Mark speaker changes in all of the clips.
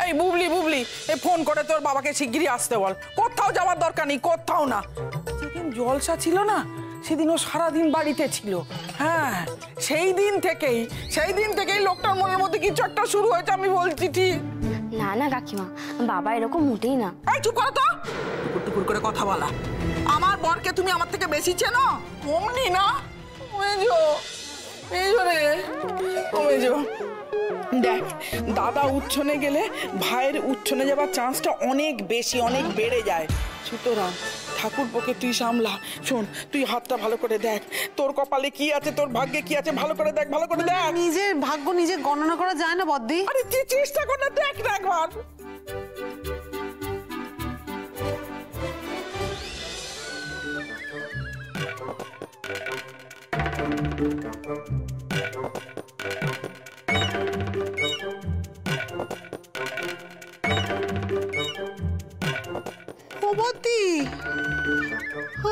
Speaker 1: এই বুবলি বুবলি এই ফোন করে তোর বাবাকে শিগগিরই আসতে বল, কোথাও যাওয়ার দরকার নেই, কোথাও না। যেদিন জলসা ছিল না সেদিন ও সারাদিন বাড়িতে ছিল। হ্যাঁ, সেই দিন থেকেই লোকটার মনের মধ্যে কিছু একটা শুরু হয়েছে, আমি বলছি ঠিক।
Speaker 2: না না কাকিমা, বাবা এরকম মোটেই না।
Speaker 1: এই চুপ করো তো, টুকুর টুকুর করে কথা বলা। আমার বরকে তুমি আমার থেকে বেশি চেনো? অমনি না দেখ, দাদা উচ্ছনে গেলে ভাইয়ের উচ্ছনে যাবার চান্সটা অনেক বেশি, অনেক বেড়ে যায়। সুতরাং ঠাকুরপোকে তুই সামলা। শোন, তুই হাতটা ভালো করে দেখ, তোর কপালে কি আছে, তোর ভাগ্যে কি আছে, ভালো করে দেখ, ভালো করে দেখ।
Speaker 3: নিজের ভাগ্য নিজে গণনা করা যায় না বদ্দি।
Speaker 1: আরে তুই চেষ্টা কর না, দেখ না একবার।
Speaker 3: বদ্দি,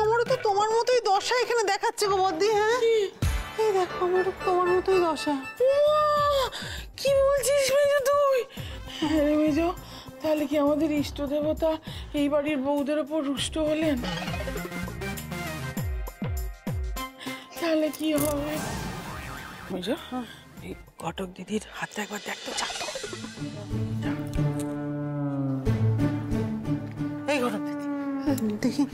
Speaker 3: আমারও তো তোমার মতোই দশা এখানে দেখাচ্ছে গো বদ্দি। হ্যাঁ, এই দেখো, আমারও তোমার মতোই দশা।
Speaker 1: কি বলছিস মেজো তুই? হ্যাঁ রে মেজো, তাহলে কি আমাদের ইষ্ট দেবতা এই বাড়ির বউদের ওপর রুষ্ট হলেন? তাহলে কি হবে মেজো? এই ঘটক দিদির হাতটা একবার দেখতো, চাতো। এই ঘটক দিদি
Speaker 3: দেখি।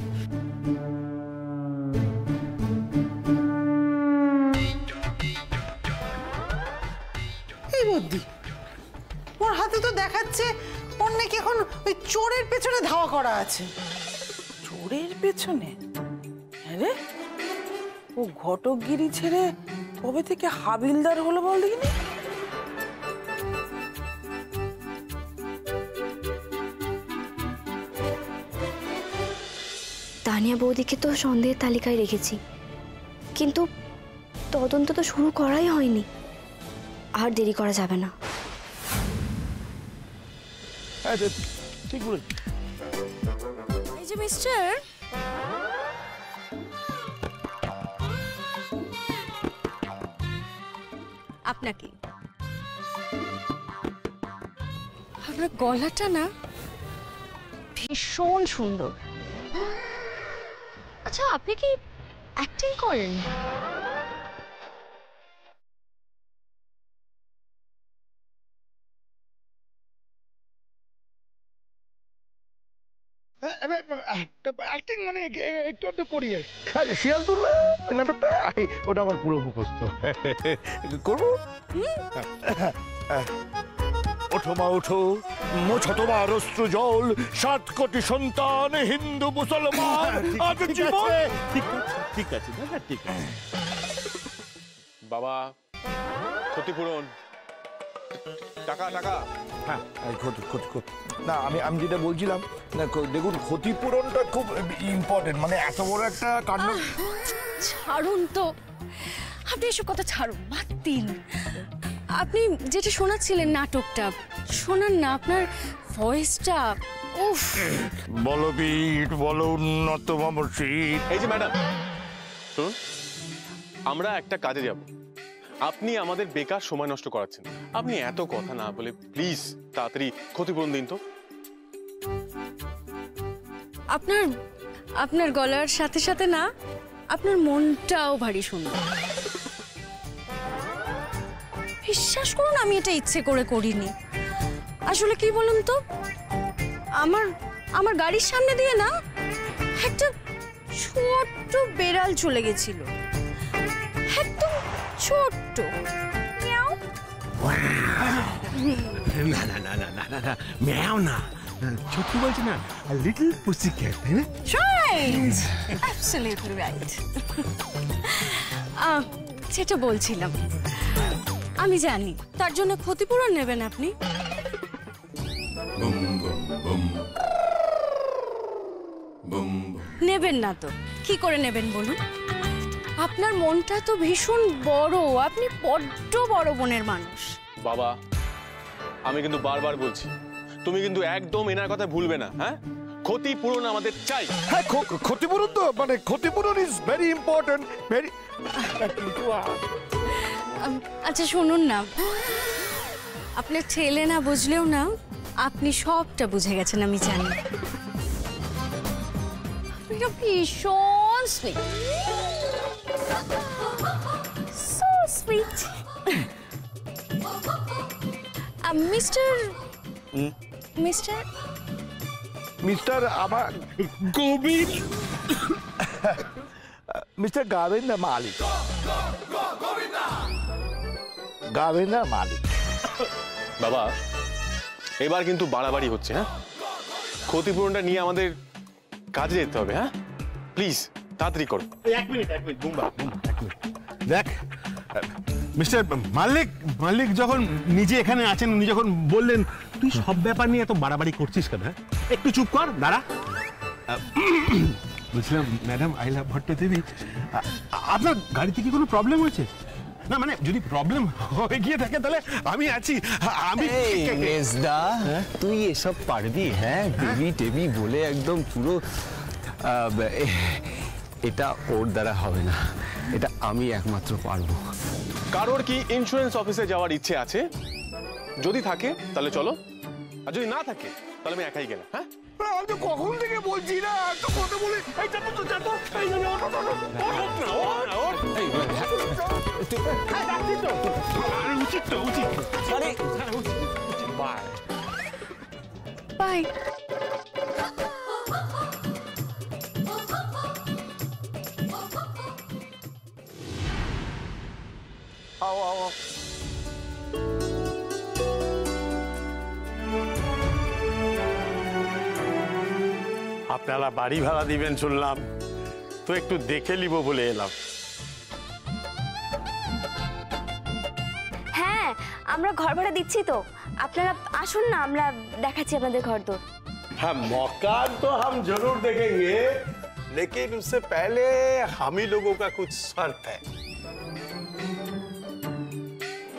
Speaker 3: এই বদ্দি, ওর হাতে তো দেখাচ্ছে ওর নাকি এখন ওই চোরের পেছনে ধাওয়া করা আছে।
Speaker 1: চোরের পেছনে? হ্যাঁ রে, ও ঘটকগিরি ছেড়ে কবে থেকে হাবিলদার হলো বল দেখিনি?
Speaker 2: তানিয়া বৌদিকে তো সন্দেহের তালিকায় রেখেছি, কিন্তু তদন্ত তো শুরু করাই হয়নি। আর দেরি করা যাবে না।
Speaker 4: ঠিক বলে।
Speaker 2: এই যে মিস্টার, আপনাকে, আপনার গলাটা না ভীষণ সুন্দর। আচ্ছা, আপনি কি অ্যাক্টিং করেন?
Speaker 4: অ্যাক্টিং মানে একটু একটু করি। শিয়ালদুল্লা নাটকটা ওটা আমার পুরো মুখস্থ। করবো? ওঠো মা ওঠো, মোছো তোমার অশ্রু জল, 7 কোটি সন্তান হিন্দু মুসলমান। ঠিক আছে দাদা, ঠিক আছে।
Speaker 5: বাবা, ক্ষতিপূরণ, টাকা টাকা।
Speaker 4: হ্যাঁ, ক্ষতি না, আমি যেটা বলছিলাম না, দেখুন ক্ষতিপূরণটা খুব ইম্পর্টেন্ট। মানে এত বড় একটা কাণ্ড।
Speaker 6: ছাড়ুন তো, আপনি এসব কথা ছাড়ুন, বাদ দিন। আপনি যেটা শোনাচ্ছিলেন নাটকটা শোনান না, আপনার ভয়েসটা। উফ,
Speaker 4: বলো বীর, বলো উন্নত মামসিক।
Speaker 5: এই যে ম্যাডাম শুনুন, আমরা একটা কাজে যাব, আপনি আমাদের বেকার সময় নষ্ট করাচ্ছেন। আপনি এত কথা না বলে প্লিজ তাড়াতাড়ি ক্ষতিপূরণ দিন তো।
Speaker 6: আপনার গলার সাথে সাথে না, আপনার মনটাও ভারী সুন্দর। বিশ্বাস করুন, আমি এটা ইচ্ছে করে করিনি। আসলে কি বলুন তো, আমার গাড়ির সামনে দিয়ে না একটা ছোট্ট বেড়াল চলে গেছিল, একদম ছোট্ট।
Speaker 7: না না না না না না, ম্যাও না, ছোট্ট বলছে না, লিটল পুসি ক্যাট, তাই না?
Speaker 6: Right, absolutely right. সেটা বলছিলাম, আমি জানি তার জন্য ক্ষতিপূরণ নেবেন আপনি। নেবেন না তো কি করে নেবেন বলুন? আপনার মনটা তো ভীষণ বড়, আপনি বড্ড বড় মনের মানুষ।
Speaker 5: বাবা, আমি কিন্তু বারবার বলছি, তুমি কিন্তু একদম এনার কথা ভুলবে না। হ্যাঁ, ক্ষতিপূরণ আমাদের চাই।
Speaker 4: হ্যাঁ, ক্ষতিপূরণ তো মানে ক্ষতিপূরণ ইজ ভেরি ইম্পর্টেন্ট, ভেরি।
Speaker 6: আচ্ছা শুনুন না, আপনার ছেলে না বুঝলেও না আপনি সবটা বুঝে গেছেন আমি জানি। আপনি না ভীষণ sweet, so sweet. Mister mister
Speaker 4: mister আমার
Speaker 7: গোবিন্দ,
Speaker 4: মিস্টার গাবেন্দা মালিক, গাবেন্দা মালিক।
Speaker 5: বাবা এবার কিন্তু বাড়াবাড়ি হচ্ছে, হ্যাঁ? ক্ষতিপূরণটা নিয়ে আমাদের কাজে যেতে হবে, হ্যাঁ? প্লিজ তাড়াতাড়ি করো।
Speaker 7: এক মিনিট বুম্বা, এক মিনিট। দেখ মিস্টার মালিক যখন নিজে এখানে আছেন, উনি যখন বললেন তুই সব ব্যাপার নিয়ে এত বাড়াবাড়ি করছিস কেন, হ্যাঁ? একটু চুপ কর, দাঁড়া। বলছিলাম ম্যাডাম আইলা ভট্টদেবী, আপনার গাড়িতে কি কোনো প্রবলেম হয়েছে? না মানে যদি প্রবলেম হয়ে গিয়ে থাকে তাহলে আমি আছি। আমি
Speaker 8: মেজদা, তুই এসব পারবি? হ্যাঁ, দেবী টেবি বলে একদম পুরো এটা ওর দ্বারা হবে না, এটা আমি একমাত্র পারবো।
Speaker 5: কারোর কি ইন্স্যুরেন্স অফিসে যাওয়ার ইচ্ছে আছে? যদি থাকে তাহলে চলো, আর যদি না থাকে তাহলে আমি একাই গেলাম। হ্যাঁ,
Speaker 4: আমি তো কখন থেকে বলছি না, তো কথা বলে এই যাবো তো যাবো, এই যাবো,
Speaker 7: উচিত তো উচিত।
Speaker 6: বাই।
Speaker 9: আপনারা বাড়ি ভাড়া দিবেন শুনলাম, তো একটু দেখে নিব বলে এলাম।
Speaker 2: হ্যাঁ, আমরা ঘর ভাড়া দিচ্ছি তো, আপনারা আসুন না, আমরা দেখাচ্ছি আপনাদের ঘর দোর।
Speaker 9: हाँ, मौका तो हम जरूर देखेंगे, लेकिन उससे पहले हम ही लोगों का कुछ शर्त है।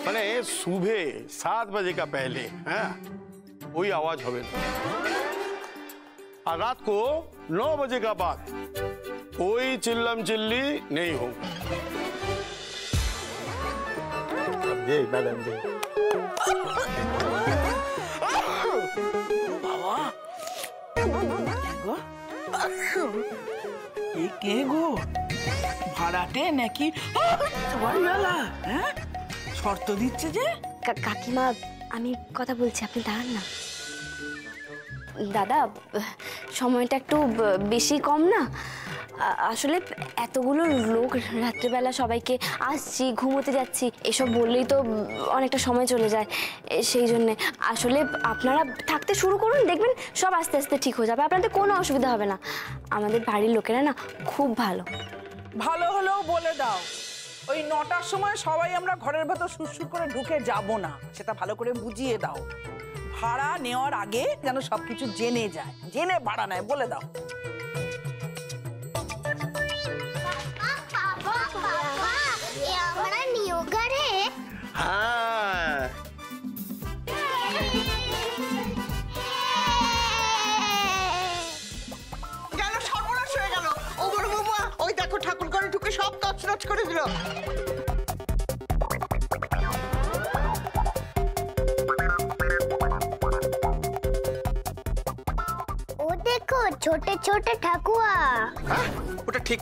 Speaker 9: मैंने सुबह 7 बजे का पहले, हाँ, कोई आवाज होवे ना, और रात को 9 बजे का बाद कोई चिल्लम चिल्ली नहीं होगा। अब ये मैडम जी,
Speaker 1: কে গো, ভাড়াটে নাকি? হ্যাঁ, শর্ত দিচ্ছে যে।
Speaker 2: কাকিমা, আমি কথা বলছি, আপনি দাঁড়ান না। দাদা, সময়টা একটু বেশি কম না? আসলে এতগুলো লোক রাত্রেবেলা সবাইকে আসছি, ঘুমোতে যাচ্ছি, এসব বললেই তো অনেকটা সময় চলে যায়। সেই জন্যে আসলে আপনারা থাকতে শুরু করুন, দেখবেন সব আস্তে আস্তে ঠিক হয়ে যাবে, আপনাদের কোনো অসুবিধা হবে না। আমাদের বাড়ির লোকেরা না খুব ভালো।
Speaker 1: ভালো হলেও বলে দাও, ওই 9টার সময় সবাই আমরা ঘরের ভেতর সুরসুর করে ঢুকে যাব না, সেটা ভালো করে বুঝিয়ে দাও। ভাড়া নেওয়ার আগে যেন সবকিছু জেনে যায়, জেনে ভাড়া নেয়, বলে দাও।
Speaker 9: हाँ,
Speaker 3: গেল, সর্বনাশ হয়ে গেল। ও বড় বৌমা, ওই দেখো ঠাকুর ঘরে ঢুকে সব তছনছ করে দিল।
Speaker 10: ও দেখো, ছোট ছোট ঠাকুয়া।
Speaker 3: ওটা ঠিক।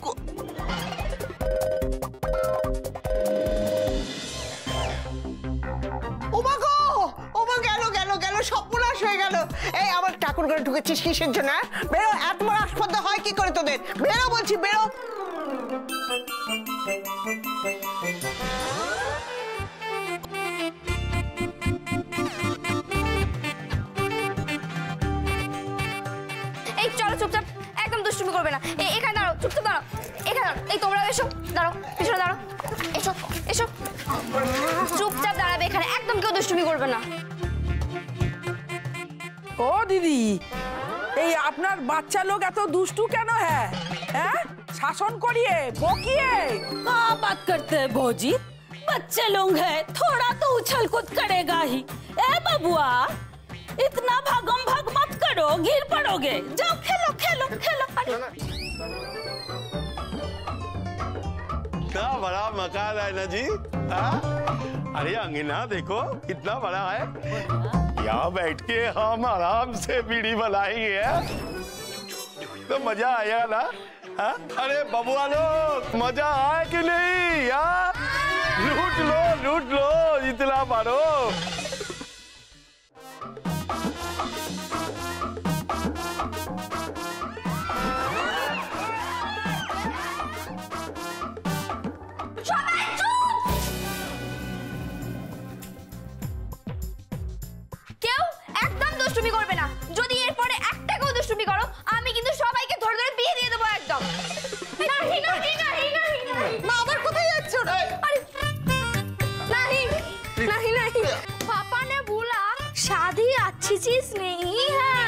Speaker 3: সর্বনাশ হয়ে গেল। এই আমার ঠাকুর ঘরে ঢুকেছিস কিসের জন্য? বেরো, এত বড় আসপদ্দা হয় কি করে তোদের? বেরো বলছি, বেরো।
Speaker 2: এই চলো, চুপচাপ, একদম দুষ্টুমি করবে না। এখানে দাঁড়াও, চুপচাপ দাঁড়াও, এখানে দাঁড়াও। এই তোমরা এসো, দাঁড়াও, পিছনে দাঁড়াও, এসো এসো, চুপচাপ দাঁড়াবে এখানে, একদম কেউ দুষ্টুমি করবে না।
Speaker 1: ও দিদি, এই আপনার বাচ্চা লোক এত দুষ্টু কেন? হ্যাঁ হ্যাঁ, শাসন করিয়ে বকিয়ে
Speaker 11: क्या बात करते हैं भौजी? बच्चे लोग हैं, थोड़ा तो उछल कूद करेगा ही। ए बबुआ, इतना भागम भाग मत करो, गिर पड़ोगे। जाओ खेलो खेलो खेलो।
Speaker 9: कितना बड़ा मकान है ना जी, हाँ? अरे अंगना देखो कितना बड़ा है। यहाँ बैठ के हम आराम से बीड़ी बनाएंगे, तो मजा आएगा ना? हाँ? अरे बबुआ लोग, मजा आए कि नहीं यार? लूट लो इतना मारो।
Speaker 2: কেউ একদম দুষ্টুমি করবে না। যদি এরপরে একটাকেও দুষ্টুমি করো, আমি কিন্তু সবাইকে ধরে ধরে বিয়ে দিয়ে দেবো একদম।
Speaker 3: মা আবার কোথায় যাচ্ছ?
Speaker 2: नहीं पापा ने बोला शादी अच्छी चीज नहीं है।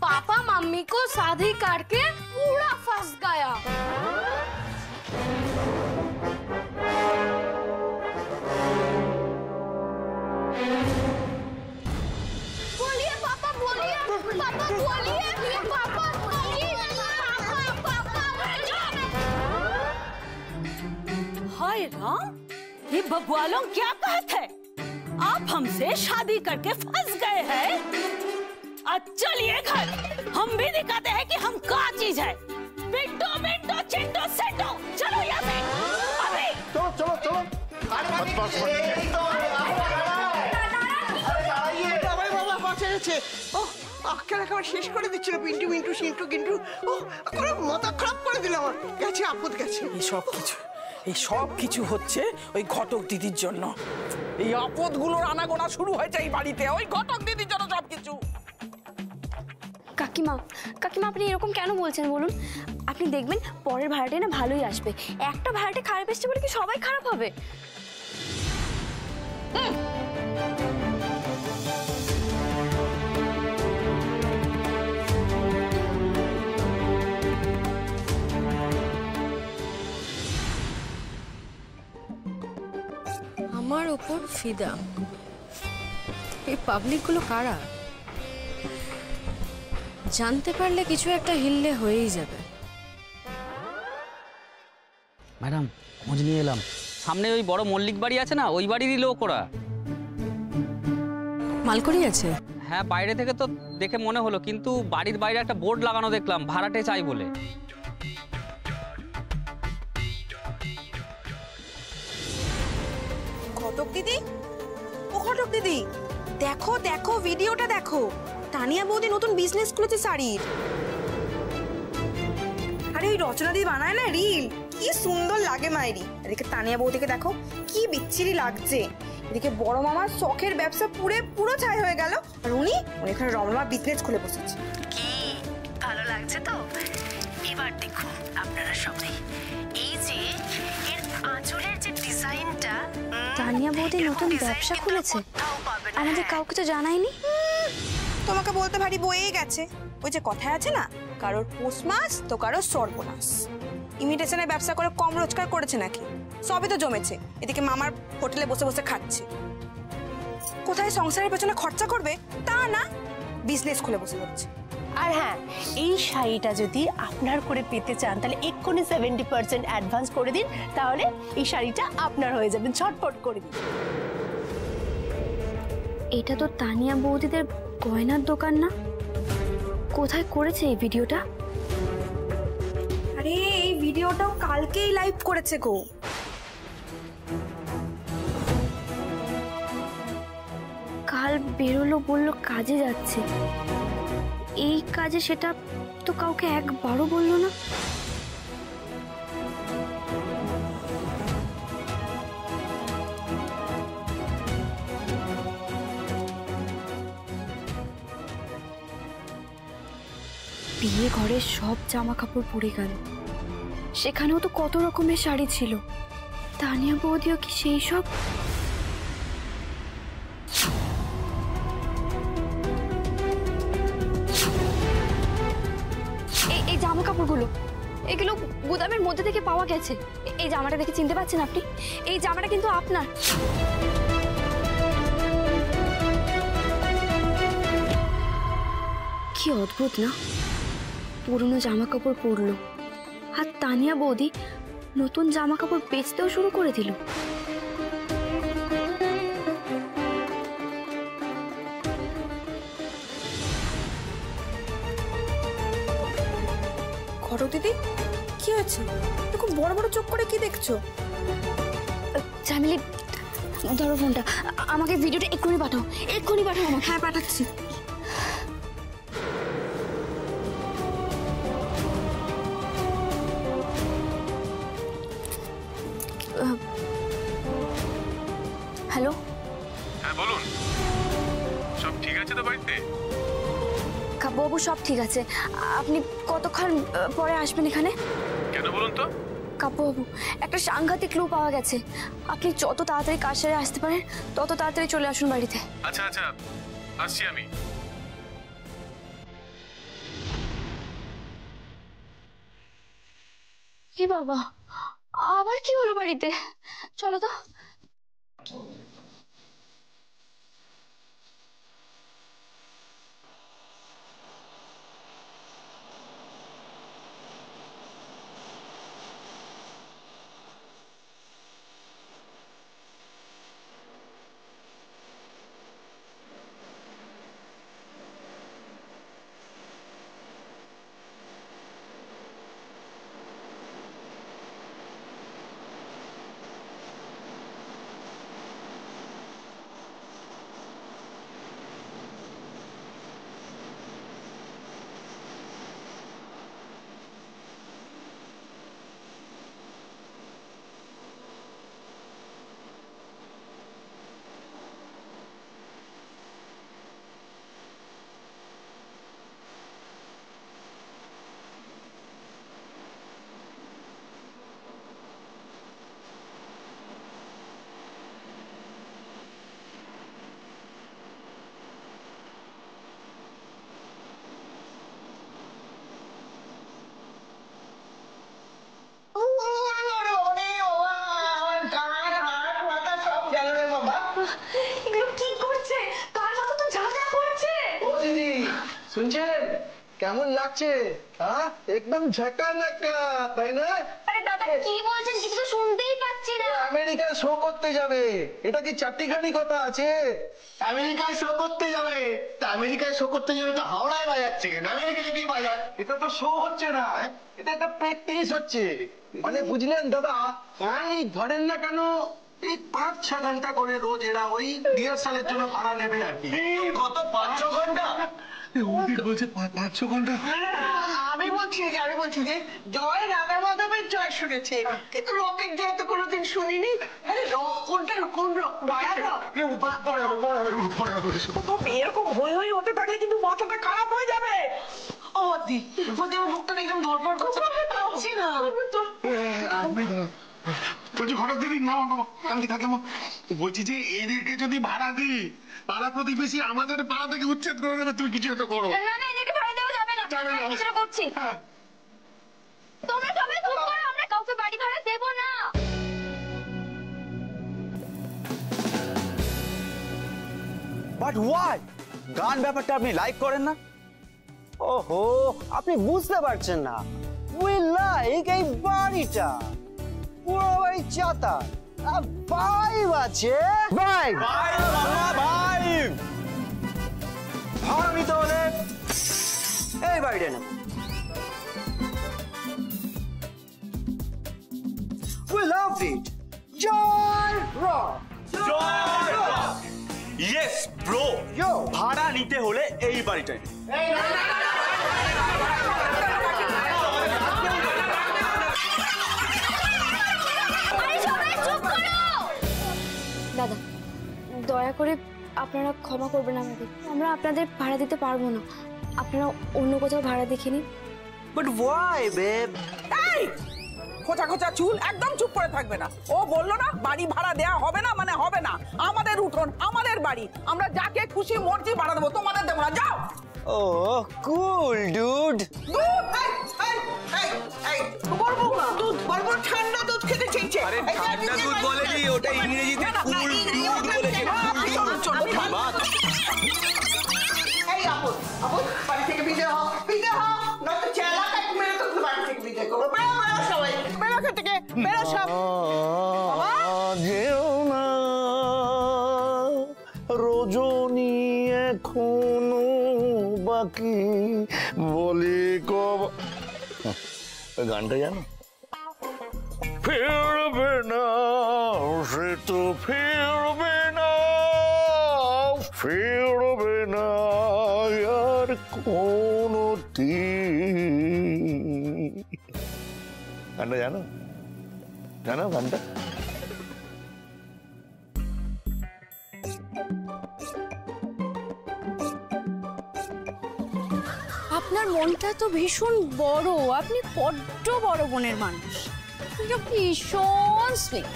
Speaker 2: पापा मम्मी को शादी करके पूरा फंस गया। बोलिए पापा, बोलिए पापा, बोलिए पापा,
Speaker 11: हाय राम, ये बबुआ लोग क्या कहते हैं? आप हमसे शादी करके फंस गए हैं। चलिए घर, हम भी दिखाते हैं कि हम क्या चीज है। बिट्टो बिट्टो चिंटो सेटो, चलो यहाँ से अभी।
Speaker 9: चलो
Speaker 3: একেবারে শেষ করে দিচ্ছিল পিন্টু মিন্টু সিন্টু কিন্তু মাথা খারাপ করে দিল আমার। গেছে আপদ গেছে।
Speaker 1: এই সব কিছু হচ্ছে ওই ঘটক দিদির জন্য। এই আপদগুলোর আনাগোনা শুরু হয়েছে এই বাড়িতে ওই ঘটক দিদির জন্য সবকিছু।
Speaker 2: কাকিমা কাকিমা আপনি এরকম কেন বলছেন বলুন? আপনি দেখবেন পরের ভাড়াটে না ভালোই আসবে। একটা ভাড়াটে খারাপ এসছে বলে কি সবাই খারাপ হবে?
Speaker 6: আমার ওপর ফিদা। এই পাবলিকগুলো কারা? জানতে পারলে কিছু একটা হিললে হয়েই যাবে।
Speaker 12: ম্যাডাম খোঁজ নিয়ে এলাম, সামনে ওই বড় মল্লিক বাড়ি আছে না, ওই বাড়িরই লোক ওরা।
Speaker 6: মালকড়ি আছে?
Speaker 12: হ্যাঁ, বাইরে থেকে তো দেখে মনে হলো, কিন্তু বাড়ির বাইরে একটা বোর্ড লাগানো দেখলাম, ভাড়াটে চাই বলে।
Speaker 13: ঘটক দিদি, ও ঘটক দিদি, দেখো দেখো ভিডিওটা দেখো। তানিয়া বৌদি নতুন বিজনেস খুলেছে শাড়ির। আরে ওই রচনা দি বানায় না রিল, কি সুন্দর লাগে মায়েরি। এদিকে তানিয়া বৌদিকে দেখো কি বিচ্ছিরি লাগছে। এদিকে বড় মামার শখের ব্যবসা পুরো ছাই হয়ে গেল, আর উনি এখানে রমরমা বিজনেস খুলে বসেছে।
Speaker 14: কি ভালো লাগছে তো? এবার দেখুন আপনারা সবাই, এই যে এর আঁচলের যে ডিজাইনটা।
Speaker 2: তানিয়া বৌদি নতুন ব্যবসা খুলেছে, আমাদের কাউকে তো জানায়নি।
Speaker 13: তোমাকে বলতে ভারী বয়েই গেছে। ওই যে কথায় আছে না, কারোর পৌষ মাস তো কারোর সর্বনাশ। ইমিটেশনের ব্যবসা করে কম রোজগার করেছে নাকি? সবই তো জমেছে। এদিকে মামার হোটেলে বসে বসে খাচ্ছে। কোথায় সংসারের পেছনে খরচা করবে তা না, বিজনেস খুলে বসে পড়ছে।
Speaker 14: আর হ্যাঁ, এই শাড়িটা যদি আপনার করে পেতে চান তাহলে এক্ষুনি 70% অ্যাডভান্স করে দিন, তাহলে এই শাড়িটা আপনার হয়ে যাবে। ঝটপট করে দিন।
Speaker 2: এটা তো তানিয়া বৌদিদের গয়নার দোকান না? কোথায় করেছে এই ভিডিওটা?
Speaker 13: আরে এই ভিডিওটাও কালকেই লাইভ করেছে গো।
Speaker 2: কাল বেরোলো, বললো কাজে যাচ্ছে। এই কাজে সেটা তো কাউকে একবারও বললো না। বিয়ে ঘরে সব জামা কাপড় পরে গেল, সেখানেও তো কত রকমের শাড়ি ছিল। তানিয়া বৌদিও কি সেই সব? এই জামা কাপড়গুলো, এগুলো গুদামের মধ্যে থেকে পাওয়া গেছে। এই জামাটা দেখে চিনতে পারছেন আপনি? এই জামাটা কিন্তু আপনার। কি অদ্ভুত না, পুরনো জামা কাপড় পরলো, আর তানিয়া বৌদি নতুন জামা কাপড় বেচতেও শুরু করে দিল।
Speaker 13: ঘটক দিদি কি হয়েছে? এরকম বড় বড় চোখ করে কি দেখছো?
Speaker 2: চামেলি ধরো ফোনটা, আমাকে ভিডিওটা এক্ষুনি পাঠাও, এক্ষুনি পাঠাও আমাকে।
Speaker 13: হ্যাঁ পাঠাচ্ছি।
Speaker 2: হ্যালো,
Speaker 5: হ্যাঁ বলুন, সব ঠিক আছে তো বাড়িতে?
Speaker 2: কাব্যবাবু সব ঠিক আছে। আপনি কতক্ষণ পরে আসবেন এখানে?
Speaker 5: কেন বলুন তো?
Speaker 2: কাব্যবাবু, একটা সাংঘাতিক ক্লু পাওয়া গেছে। আপনি যত তাড়াতাড়ি কাজ সেরে আসতে পারেন তত তাড়াতাড়ি চলে আসুন বাড়িতে।
Speaker 5: আচ্ছা আচ্ছা, আসছি আমি।
Speaker 2: কি বাবা, আবার কি হলো বাড়িতে? চলো তো।
Speaker 15: শুনছেন কেমন লাগছে? একদম ঝাঁকা নাকা, তাই না?
Speaker 2: আরে দাদা কি বলছেন কিছু তো শুনতেই পাচ্ছি না।
Speaker 15: আমেরিকায় শো করতে যাবে, এটা কি চারটিখানি কথা আছে? আমেরিকায় শো করতে যাবে, তা আমেরিকায় শো করতে যাবে তো হাওড়ায় বাজাচ্ছে কেন? আমেরিকায় কি বাজায়? এটা তো শো হচ্ছে না, এটা একটা প্র্যাকটিস হচ্ছে। মানে বুঝলেন দাদা, এই ধরেন না কেন এই 5-6 ঘন্টা করে রোজ এরা ওই রিহার্সালের জন্য ভাড়া নেবে আর কি। কত 5-6 ঘন্টা? বলছে 5-6 ঘন্টা। আমি বলছি যে জয় রাধা মাধবের জয় শুনেছে, কিন্তু রকের জয় তো কোনোদিন শুনিনি। কোনটা কোন রক? এরকম হই হই হতে থাকলে কিন্তু মাথাটা খারাপ হয়ে যাবে। ও দি আমার মুখটা একদম ধরপড় করছে, পাচ্ছি না। বলছি ঘটক দিদি না কান্দি থাকে, বলছি যে এদেরকে যদি ভাড়া দিই পাড়া প্রতিবেশী আমাদের পাড়া থেকে উচ্ছেদ করে দেবে, তুমি কিছু একটা করো।
Speaker 2: না না, এদেরকে ভাড়া দেওয়া যাবে না। আমি কিছু করছি। তোমরা সবাই চুপ করো, আমরা কাউকে বাড়ি ভাড়া দেব না।
Speaker 8: But what? গান ব্যাপারটা আপনি লাইক করেন না? ওহো, আপনি বুঝতে পারছেন না। উই লাইক এই বাড়িটা, পুরো বাড়ি চাতা, ভাইব আছে, ভাইব ভাইব। ভাড়া নিতে হলে এই বাড়িটা নেব। We love it. Joy Rock.
Speaker 16: Joy Rock. Yes, bro.
Speaker 8: Yo.
Speaker 16: ভাড়া নিতে হলে এই বাড়িটাই।
Speaker 2: দাদা দয়া করে আপনারা ক্ষমা করবেন আমাদের, আমরা আপনাদের ভাড়া দিতে পারবো না। আপনারা অন্য কোথাও ভাড়া দেখে নিন।
Speaker 8: But why, babe?
Speaker 1: এই খোঁচা খোঁচা চুল, একদম চুপ করে থাকবে না। ও বললো না বাড়ি ভাড়া দেয়া হবে না, মানে হবে না। আমাদের উঠোন, আমাদের বাড়ি, আমরা যাকে খুশি মর্জি ভাড়া দেবো, তোমাদের দেবো না। যাও।
Speaker 8: Oh, cool, dude.
Speaker 1: দুধ বলবো, ঠান্ডা দুধ খেতে চাইছে।
Speaker 8: আরে ঠান্ডা দুধ বলেনি, ওটা ইংরেজিতে কুল দুধ বলেছে।
Speaker 3: এই আপন আপন বাড়ি থেকে বিদে হও, বিদে হও, নয়তো চেলা কাট মেরে তো বাড়ি থেকে বিদে করবো। বেরো বেরো সবাই, বেরো থেকে, বেরো সব।
Speaker 15: যেও না রজনী এখনো বাকি বলে কব।
Speaker 4: ওই গানটা জানো? ফিরবে না সে তো ফিরবে না, ফিরবে না আর কোনো দিন। গানটা জানো? জানো গানটা?
Speaker 6: আপনার মনটা তো ভীষণ বড়, আপনি বড্ড বড় মনের মানুষ, ভীষণ সুইট।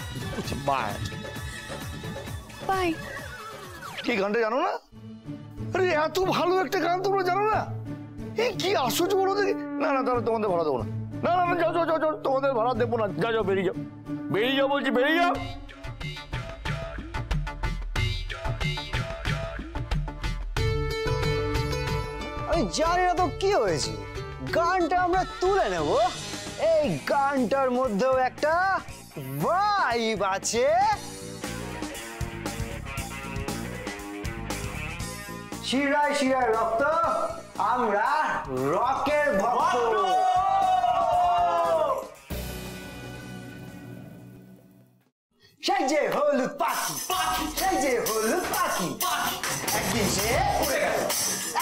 Speaker 6: বাই।
Speaker 4: কি গানটা জানো না? আরে এত ভালো একটা গান তোমরা জানো না? এই কি আশ্চর্য বলো দেখি। না না তাহলে তোমাদের ভাড়া দেবো না। না না যাও যাও যাও যাও, তোমাদের ভাড়া দেবো না। যাও যাও বেরিয়ে যাও, বেরিয়ে যাও বলছি, বেরিয়ে যাও।
Speaker 8: আমি জানি না তো কি হয়েছে, গানটা আমরা তুলে নেব। এই গানটার মধ্যেও একটা ভাইব আছে। শিরায় শিরায় রক্ত, আমরা রকের ভক্ত। সেই যে হলুদ পাখি, সেই যে হলুদ পাখি, একদিন সে উড়ে গেল,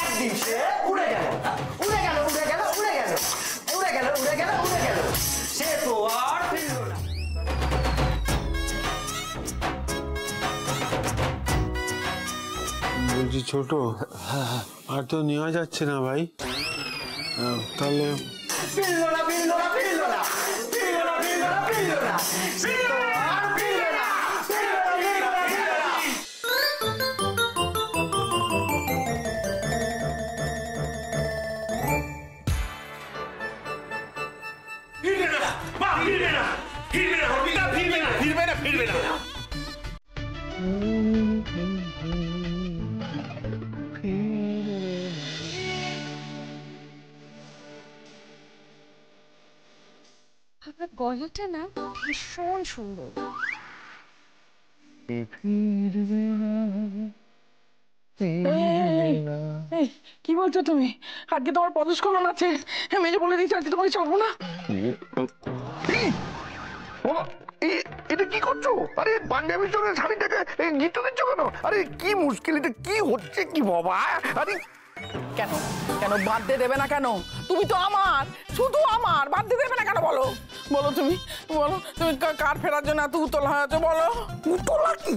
Speaker 8: একদিন সে উড়ে গেল, উড়ে গেল উড়ে গেল উড়ে গেল, উড়ে গেল উড়ে গেল উড়ে গেল, সে তো আর ফিরল না।
Speaker 9: বলছি ছোট, আর তো নেওয়া যাচ্ছে না ভাই, তাহলে
Speaker 8: ফিরল না ফিরল না ফিরল না ফিরল না ফিরল না ফিরল না, সে তো আর ফিরল না, ফিরল না ফিরল না ফিরল না।
Speaker 16: ফিরবে না, মা ফিরবে না, ফিরবে না, অর্পিতা ফিরবে না, ফিরবে না, ফিরবে না।
Speaker 6: আপনার গলাটা না ভীষণ সুন্দর।
Speaker 1: কি বলছো তুমি? আজকে তোমার পদস্খলন আছে, মেজে বলে দিচ্ছি আজকে তোমাকে ছাড়বো না।
Speaker 4: এটা কি করছো? আরে পাঞ্জাবির সঙ্গে শাড়িটাকে গিট্টু দিচ্ছ কেন? আরে কি মুশকিল, এটা কি হচ্ছে কি বাবা? আরে
Speaker 1: কেন কেন বাঁধতে দেবে না কেন? তুমি তো আমার, শুধু আমার, বাঁধতে দেবে না কেন বলো? বলো তুমি, বলো তুমি কার ফেরার জন্য এত উতলা হয়েছো বলো?
Speaker 4: উতলা কি?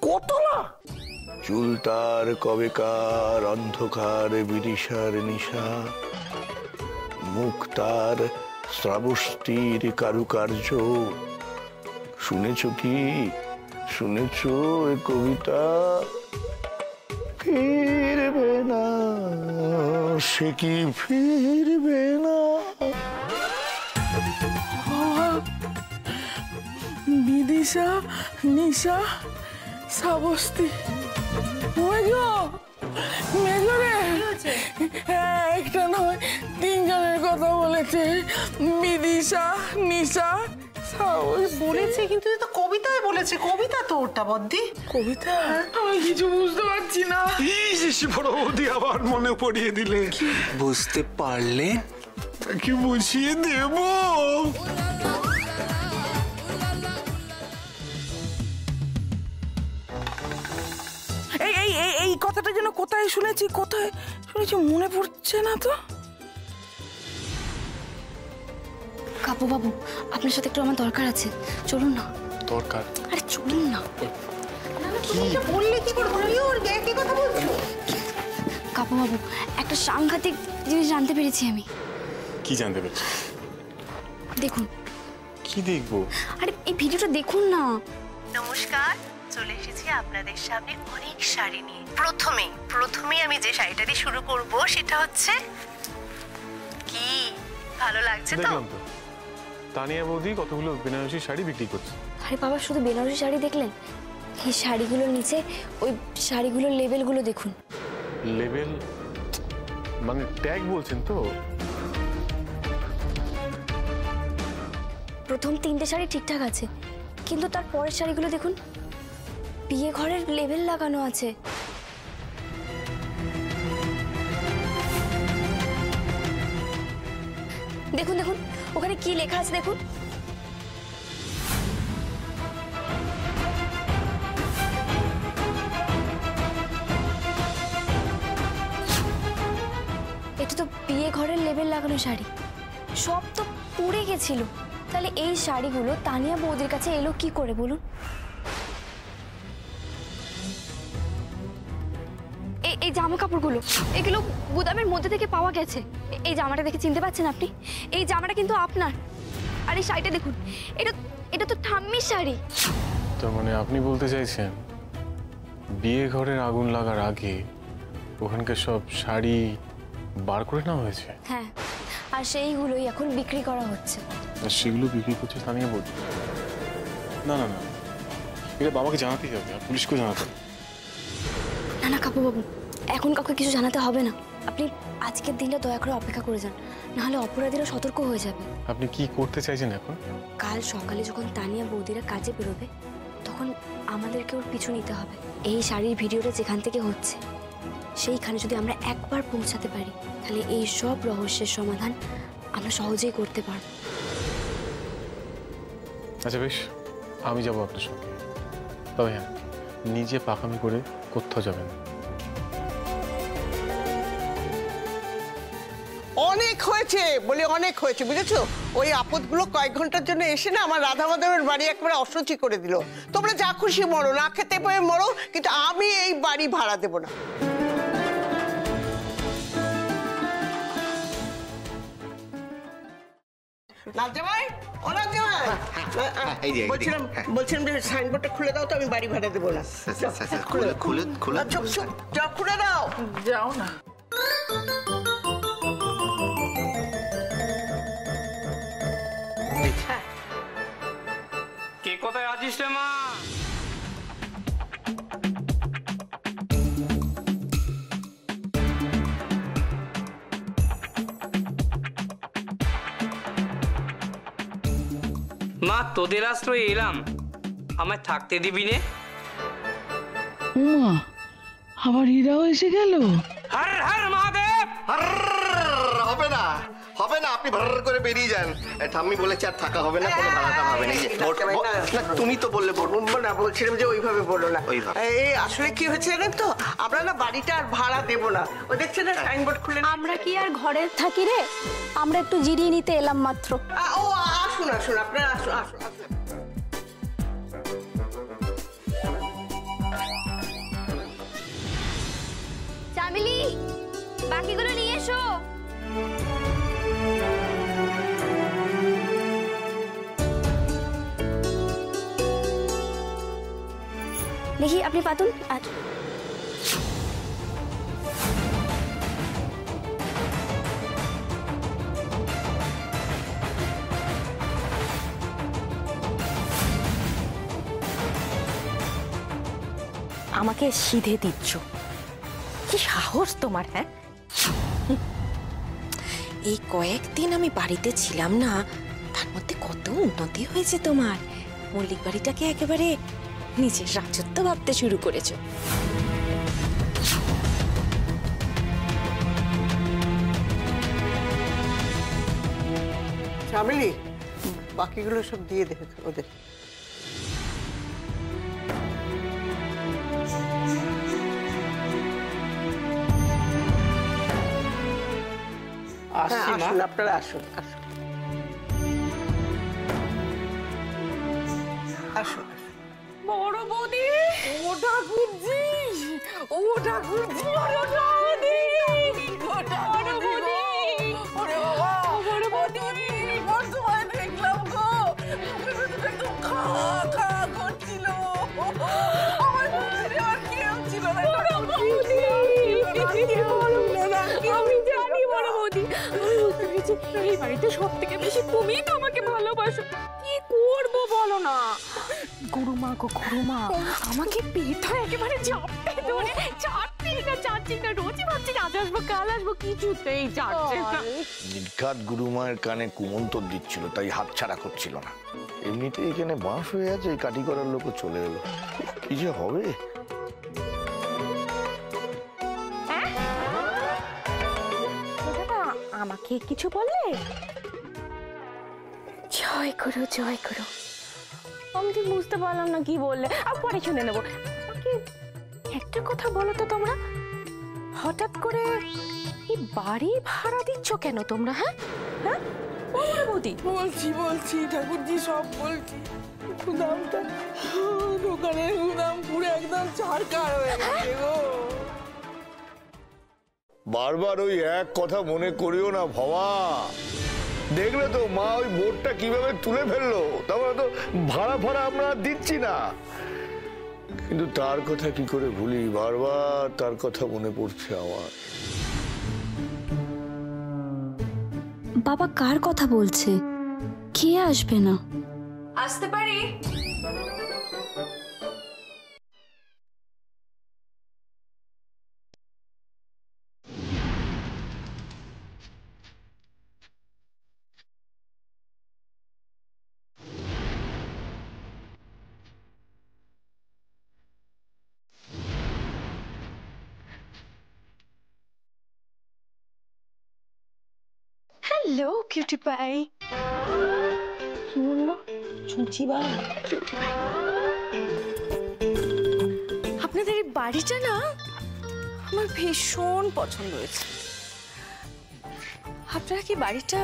Speaker 4: কতলা? চুল তার কবেকার অন্ধকার বিদিশার নিশা, মুখ তার শ্রাবস্তির কারুকার্য। শুনেছ কি? শুনেছ এ কবিতা? ফিরবে না, সে কি ফিরবে না?
Speaker 1: বিদিশা, নিশা, শ্রাবস্তি। মেজো, মেজো রে, একটা নয় তিনজনের কথা বলেছে। বিদিশা, নিশা,
Speaker 3: বলেছে, কিন্তু তো কবিতায় বলেছে। কবিতা তো ওটা বদ্দি।
Speaker 1: কবিতা? আমি কিছু বুঝতে পারছি না।
Speaker 9: বড়দি আবার মনে পড়িয়ে দিলে।
Speaker 8: বুঝতে পারলে
Speaker 9: কি বুঝিয়ে দেব?
Speaker 1: এই এই এই এই কথাটা যেন কোথায় শুনেছি, কোথায় শুনেছি মনে পড়ছে না তো।
Speaker 2: কাপু বাবু, আপনার সাথে একটু আমার দরকার আছে, চলুন না।
Speaker 5: দরকার?
Speaker 2: আরে চলুন না।
Speaker 3: বললে কি করে বলি? ওর গায়ে কি কথা বলছো?
Speaker 2: কাপু বাবু, একটা সাংঘাতিক জিনিস জানতে পেরেছি আমি।
Speaker 5: কি জানতে পেরেছি?
Speaker 2: দেখুন।
Speaker 5: কি দেখবো?
Speaker 2: আরে এই ভিডিওটা দেখুন না।
Speaker 14: নমস্কার, চলে এসেছি আপনাদের সামনে অনেক শাড়ি নিয়ে। প্রথমেই আমি যে শাড়িটা দিয়ে শুরু করব সেটা হচ্ছে, কি ভালো লাগছে তো?
Speaker 5: দেখলাম তো তানিয়া বৌদি কতগুলো বেনারসি শাড়ি বিক্রি করছে।
Speaker 2: আরে বাবা, শুধু বেনারসি শাড়ি দেখলেন? এই শাড়িগুলোর নিচে ওই শাড়িগুলোর লেবেলগুলো দেখুন।
Speaker 5: লেবেল মানে ট্যাগ বলছেন তো?
Speaker 2: প্রথম 3টে শাড়ি ঠিকঠাক আছে, কিন্তু তার পরের শাড়িগুলো দেখুন, বিয়ে ঘরের লেবেল লাগানো আছে। দেখুন দেখুন, ওখানে কি লেখা আছে দেখুন। এটা তো বিয়ে ঘরের লেবেল লাগানো শাড়ি, সব তো পুড়ে গেছিল। তাহলে এই শাড়িগুলো তানিয়া বৌদির কাছে এলো কি করে বলুন? এই জামা কাপড়গুলো এগুলো গুদামের মধ্যে থেকে পাওয়া গেছে। এই জামাটা দেখে চিনতে পারছেন আপনি? এই জামাটা কিন্তু আপনার। আর এই শাড়িটা দেখুন, এটা তো ঠাম্মির শাড়ি।
Speaker 5: তার মানে আপনি বলতে চাইছেন বিয়ে ঘরের আগুন লাগার আগে ওখানকার সব শাড়ি বার করে নেওয়া হয়েছে?
Speaker 2: হ্যাঁ, আর সেইগুলোই এখন বিক্রি করা হচ্ছে।
Speaker 5: আর সেগুলো বিক্রি করছে তানিয়া বৌদি? না না না, এটা বাবাকে জানাতেই হবে, আর পুলিশকেও জানাতে হবে।
Speaker 2: না না কাকুবাবু, এখন কাউকে কিছু জানাতে হবে না। আপনি আজকের দিনটা দয়া করে অপেক্ষা করে যান, নাহলে অপরাধীরা সতর্ক হয়ে যাবে।
Speaker 5: আপনি কি করতে চাইছেন এখন?
Speaker 2: কাল সকালে যখন তানিয়া বৌদিরা কাজে বেরোবে তখন আমাদেরকে ওর পিছু নিতে হবে। এই শাড়ির ভিডিওটা যেখান থেকে হচ্ছে সেইখানে যদি আমরা একবার পৌঁছাতে পারি তাহলে এই সব রহস্যের সমাধান আমরা সহজেই করতে পারব।
Speaker 5: আচ্ছা বেশ, আমি যাবো আপনার সঙ্গে। তবে হ্যাঁ, নিজে পাকামি করে কোথাও যাবেন।
Speaker 3: অনেক হয়েছে বলে অনেক হয়েছে, বুঝেছো? ওই আপদগুলো কয়েক ঘন্টার জন্য এসে না আমার রাধা মাধবের বাড়ি একবারে অসুচি করে দিল। তোমরা যা খুশি মরো, না খেতে পেয়ে মরো, কিন্তু আমি এই বাড়ি ভাড়া দেবো না। বলছিলাম যে সাইনবোর্ডটা খুলে দাও তো, আমি বাড়ি ভাড়া দেবো না। খুলে দাও।
Speaker 1: যাও না।
Speaker 12: কে কোথায় আছিস রে মা? মা, তোদের আশ্রয়ে এলাম, আমায় থাকতে দিবি নে?
Speaker 17: উমা, আবার হীরাও এসে গেল।
Speaker 12: হর হর মহাদেব।
Speaker 15: হবে না, হবে না, আপনি ভাড়া করে বেরিয়ে যান। ঠাম্মি বলেছে আর থাকা হবে না, কোনো ভাড়াটা হবে না। তুমি তো বললে
Speaker 3: না, বলছিলাম যে ওইভাবে বলো না। এই আসলে কি হয়েছে জানেন তো, আমরা না বাড়িটা আর ভাড়া দেবো না। ও দেখছেন না সাইনবোর্ড খুলে।
Speaker 18: আমরা কি আর ঘরে থাকি রে? আমরা একটু জিরিয়ে নিতে এলাম মাত্র।
Speaker 3: ও আসুন আসুন, আপনারা আসুন আসুন।
Speaker 2: চামেলি, বাকিগুলো নিয়ে এসো। দেখি আপনি পাতুন।
Speaker 18: আমাকে সিধে দিচ্ছ? কি সাহস তোমার! হ্যাঁ, এই কয়েকদিন আমি বাড়িতে ছিলাম না, তার মধ্যে কত উন্নতি হয়েছে তোমার। মল্লিক বাড়িটাকে একেবারে নিজের রাজত্ব ভাবতে শুরু করেছো।
Speaker 3: চামেলি, বাকিগুলো সব দিয়ে দে ওদের। আসুন, আপনারা আসুন আসুন আসুন।
Speaker 1: বড় বৌদি, ও ঠাকুরজি, ও ঠাকুরজি, বড় বৌদি, বড় বৌদি, ওরে বাবা, বড় বৌদি, কোন সময় দেখলাম গো, একদম খাওয়া খাওয়া করছিল। আমার বুঝতে আর কেউ ছিল না। বড় বৌদি,
Speaker 6: আমি জানি বড় বৌদি, এই বাড়িতে সব থেকে বেশি তুমিই তো আমাকে ভালোবাসো। কি করবো বলো না? গুরুমা গো গুরুমা, আমাকে পেট একেবারে ঝাপটে ধরে চাচ্ছি না। রোজই ভাবছি আজ আসবো কাল আসবো, কিছুতেই যাচ্ছে না।
Speaker 4: নির্ঘাত গুরুমায়ের কানে কুমন্তর দিচ্ছিল, তাই হাত ছাড়া করছিল না। এমনিতেই এখানে বাঁশ হয়ে আছে, কাটি করার লোকও চলে এলো। কি যে হবে!
Speaker 18: আমাকে কিছু বললে?
Speaker 6: জয় করো জয় করো। আমি ঠিক বুঝতে পারলাম না কি বললে, আর পরে শুনে নেবো। আমাকে একটা কথা বলো তো, তোমরা হঠাৎ করে এই বাড়ি ভাড়া দিচ্ছ কেন তোমরা? হ্যাঁ হ্যাঁ বৌদি,
Speaker 1: বলছি ঠাকুরজি, সব বলছি। গুদামটা, দোকানের গুদাম পুরো একদম ছারকার হয়ে গেছে গো।
Speaker 4: বারবার ওই এক কথা মনে করিও না ভবা। দেখলে তো মা ওই বোর্ডটা কিভাবে তুলে ফেললো। তারপরে তো ভাড়া ফাড়া আমরা দিচ্ছি না, কিন্তু তার কথা কি করে ভুলি, বারবার তার কথা মনে পড়ছে আমার।
Speaker 2: বাবা কার কথা বলছে? কে আসবে না?
Speaker 13: আসতে পারি?
Speaker 6: Hello cutie pie. কি বললো? চুচি ভাই, আপনাদের এই বাড়িটা না আমার ভীষণ পছন্দ হয়েছে। আপনারা কি বাড়িটা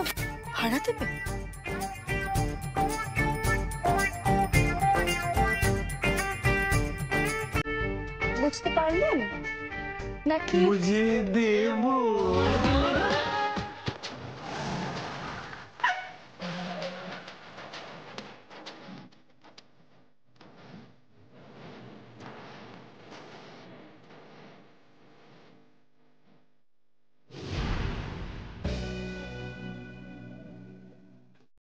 Speaker 6: ভাড়া দেবেন? বুঝতে পারলেন নাকি?
Speaker 15: মুঝে দেবো